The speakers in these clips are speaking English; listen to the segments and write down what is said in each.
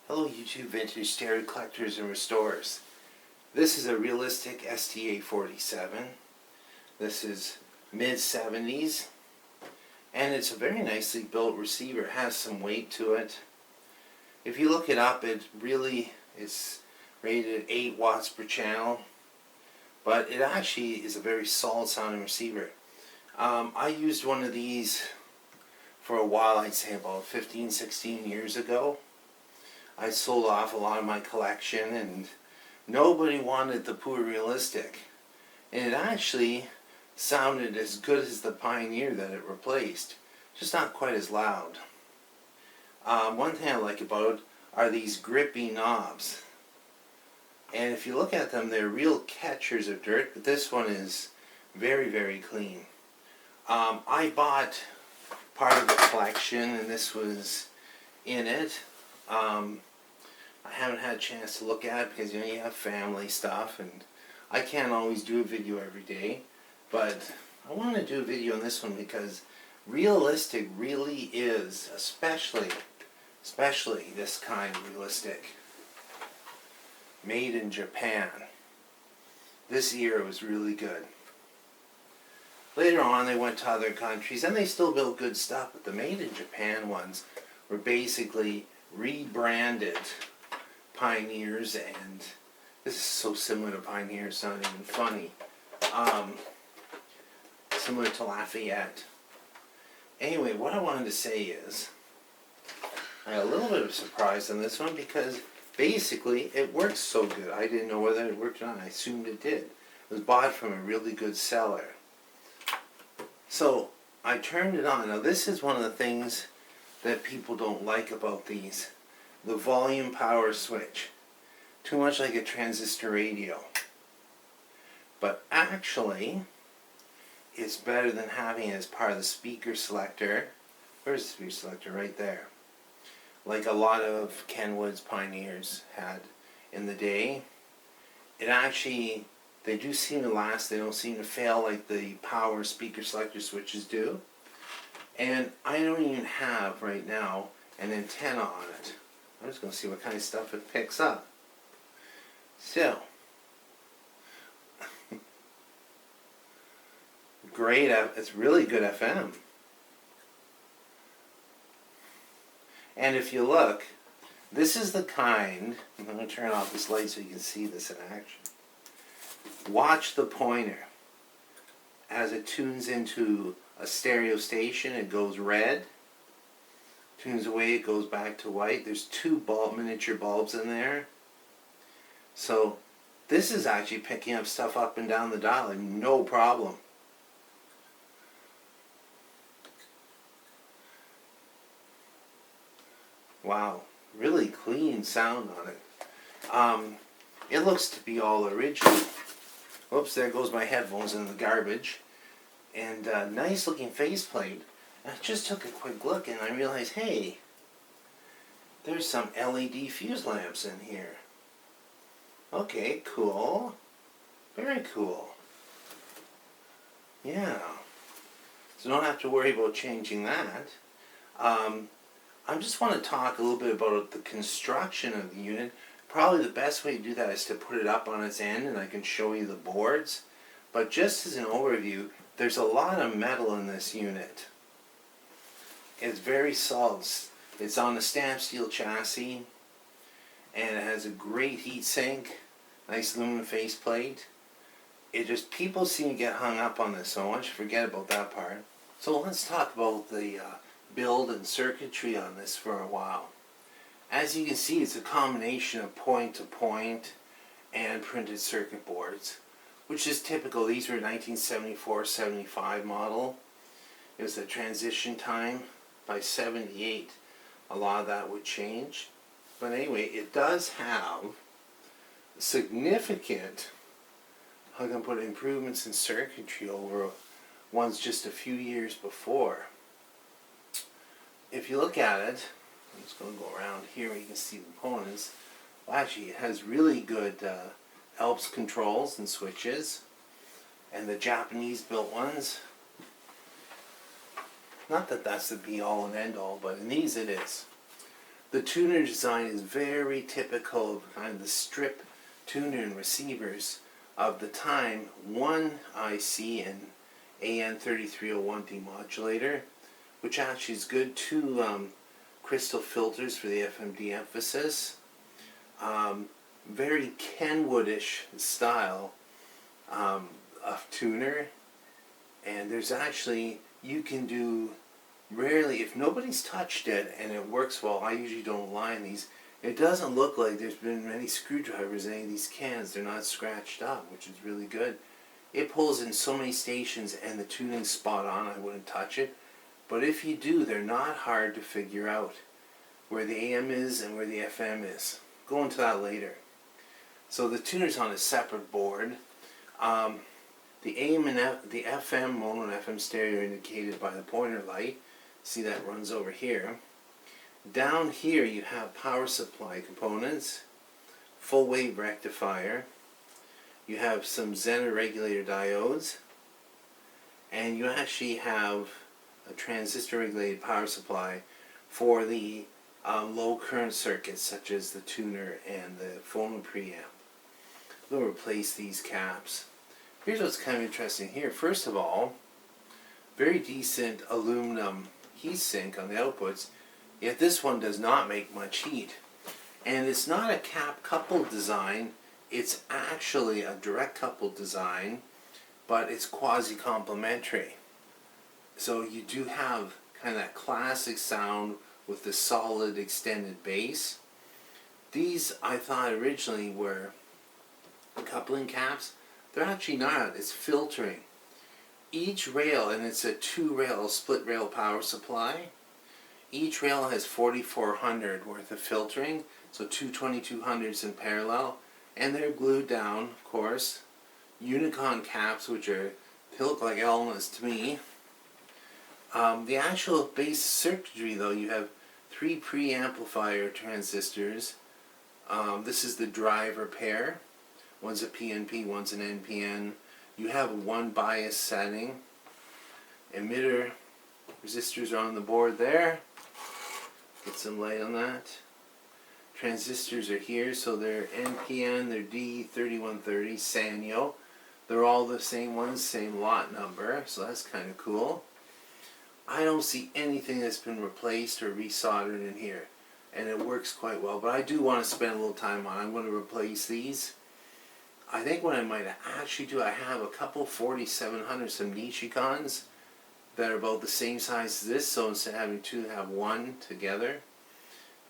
Hello YouTube vintage stereo collectors and restorers. This is a realistic STA-47. This is mid-70s and it's a very nicely built receiver. It has some weight to it. If you look it up, it really is rated at 8 watts per channel, but it actually is a very solid sounding receiver. I used one of these for a while, I'd say about 15-16 years ago. I sold off a lot of my collection and nobody wanted the poor realistic. And it actually sounded as good as the Pioneer that it replaced, just not quite as loud. One thing I like about it are these grippy knobs. And if you look at them, they're real catchers of dirt, but this one is very, very clean. I bought part of the collection and this was in it. I haven't had a chance to look at it because you have family stuff and I can't always do a video every day, but I want to do a video on this one because realistic really is, especially this kind of realistic, made in Japan. This year was really good. Later on they went to other countries and they still built good stuff, but the made in Japan ones were basically rebranded Pioneers, and this is so similar to Pioneer, it's not even funny. Similar to Lafayette. Anyway, what I wanted to say is I had a little bit of surprise on this one because basically it works so good. I didn't know whether it worked or not. I assumed it did. It was bought from a really good seller. So I turned it on. Now this is one of the things that people don't like about these. The volume power switch. Too much like a transistor radio. But actually, it's better than having it as part of the speaker selector. Where's the speaker selector? Right there. Like a lot of Kenwood's Pioneers had in the day. It actually, they do seem to last. They don't seem to fail like the power speaker selector switches do. And I don't even have right now an antenna on it. I'm just going to see what kind of stuff it picks up. So, great, it's really good FM. And if you look, this is the kind, I'm going to turn off this light so you can see this in action. Watch the pointer. As it tunes into a stereo station, it goes red. Tunes away, it goes back to white. There's two miniature bulbs in there. So this is actually picking up stuff up and down the dial, no problem. Wow, really clean sound on it. It looks to be all original. Oops, there goes my headphones in the garbage. And nice looking faceplate. I just took a quick look and I realized, hey, there's some LED fuse lamps in here. Okay, cool. Very cool. Yeah. So don't have to worry about changing that. I just want to talk a little bit about the construction of the unit. Probably the best way to do that is to put it up on its end and I can show you the boards. But just as an overview, there's a lot of metal in this unit. It's very solid. It's on a stamped steel chassis and it has a great heat sink, nice aluminum faceplate. People seem to get hung up on this, so I want you to forget about that part. So let's talk about the build and circuitry on this for a while. As you can see, it's a combination of point-to-point and printed circuit boards, which is typical. These were 1974-75 model. It was a transition time. By 78, a lot of that would change. But anyway, it does have significant, how can I put it, improvements in circuitry over ones just a few years before. If you look at it, I'm just going to go around here where you can see the components. Well, actually, it has really good ALPS controls and switches. And the Japanese built ones, not that that's the be all and end all, but in these it is. The tuner design is very typical of kind of the strip tuner and receivers of the time. One IC and AN3301 demodulator, which actually is good. Two crystal filters for the FM de-emphasis. Very Kenwoodish style of tuner. And there's actually, you can do, rarely, if nobody's touched it and it works well, I usually don't line these. It doesn't look like there's been many screwdrivers in any of these cans. They're not scratched up, which is really good. It pulls in so many stations and the tuning's spot on. I wouldn't touch it. But if you do, they're not hard to figure out where the AM is and where the FM is. Go into that later. So the tuner's on a separate board. The AM and the FM, mono and FM stereo, indicated by the pointer light. See, that runs over here. Down here you have power supply components, full wave rectifier, you have some Zener regulator diodes, and you actually have a transistor regulated power supply for the low current circuits such as the tuner and the phono preamp. We'll replace these caps. Here's what's kind of interesting here. First of all, very decent aluminum heatsink on the outputs, yet this one does not make much heat. And it's not a cap coupled design, it's actually a direct coupled design, but it's quasi-complementary. So you do have kind of that classic sound with the solid extended bass. These, I thought originally, were coupling caps. They're actually not. It's filtering. Each rail, and it's a 2-rail split rail power supply, each rail has 4400 worth of filtering, so two 2200s in parallel, and they're glued down, of course. Unicon caps, which are, they look like Elmas to me. The actual base circuitry, though, you have 3 preamplifier transistors. This is the driver pair. One's a PNP, one's an NPN. You have one bias setting. Emitter resistors are on the board there. Get some light on that. Transistors are here, so they're NPN, they're D3130, Sanyo. They're all the same ones, same lot number, so that's kind of cool. I don't see anything that's been replaced or resoldered in here, and it works quite well, but I do want to spend a little time on it. I'm going to replace these. I think what I might actually do, I have a couple 4700, some Nichicons that are about the same size as this, so instead of having two, have one together.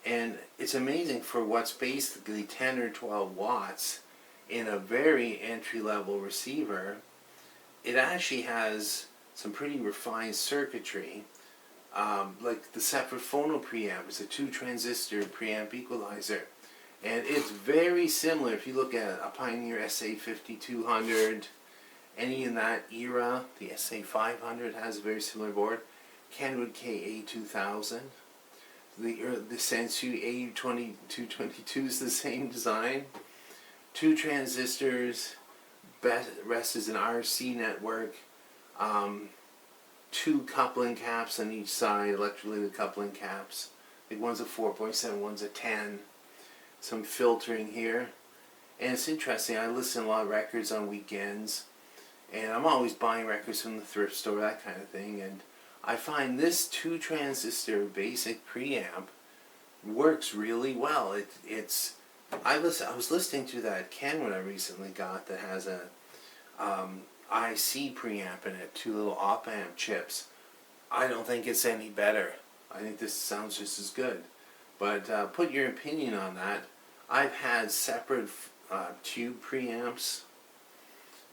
And it's amazing for what's basically 10 or 12 watts in a very entry-level receiver. It actually has some pretty refined circuitry, like the separate phono preamp. It's a 2-transistor preamp equalizer. And it's very similar if you look at a Pioneer SA5200, any in that era. The SA500 has a very similar board. Kenwood KA2000. The Sensu AU2222 is the same design. 2 transistors, rest is an RC network. 2 coupling caps on each side, electrolytic coupling caps. I think one's a 4.7, one's a 10. Some filtering here. And it's interesting, I listen to a lot of records on weekends, and I'm always buying records from the thrift store, that kind of thing, and I find this 2-transistor basic preamp works really well. I was listening to that Kenwood I recently got that has a IC preamp in it, 2 little op-amp chips. I don't think it's any better. I think this sounds just as good. But put your opinion on that. I've had separate tube preamps,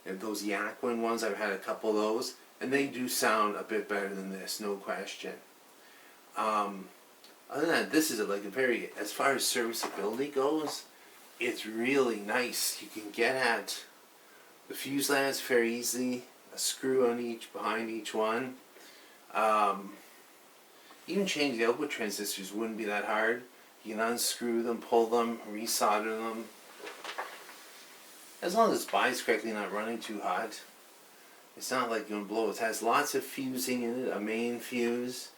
and those Yaquin ones, I've had a couple of those, and they do sound a bit better than this, no question. Other than that, this is like a very, as far as serviceability goes, it's really nice. You can get at the fuse lamps very easily, a screw on each, behind each one. Even changing the output transistors wouldn't be that hard. You can unscrew them, pull them, resolder them. As long as it's biased correctly, not running too hot. It's not like you're going to blow. It has lots of fusing in it, a main fuse.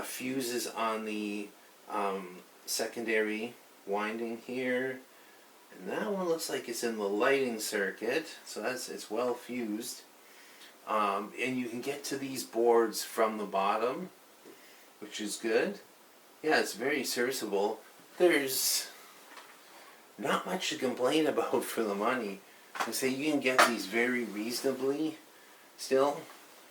Fuses on the secondary winding here, and that one looks like it's in the lighting circuit, so it's well fused. And you can get to these boards from the bottom, which is good. Yeah, it's very serviceable. There's not much to complain about for the money. I say you can get these very reasonably still.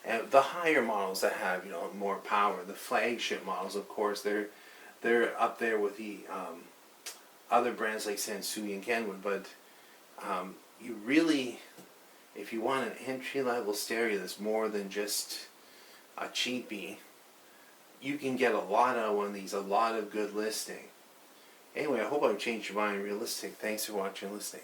And the higher models that have, you know, more power, the flagship models, of course, they're up there with the other brands like Sansui and Kenwood. But you really, if you want an entry-level stereo that's more than just a cheapie, you can get a lot out of one of these, a lot of good listening. Anyway, I hope I've changed your mind. Realistic. Thanks for watching and listening.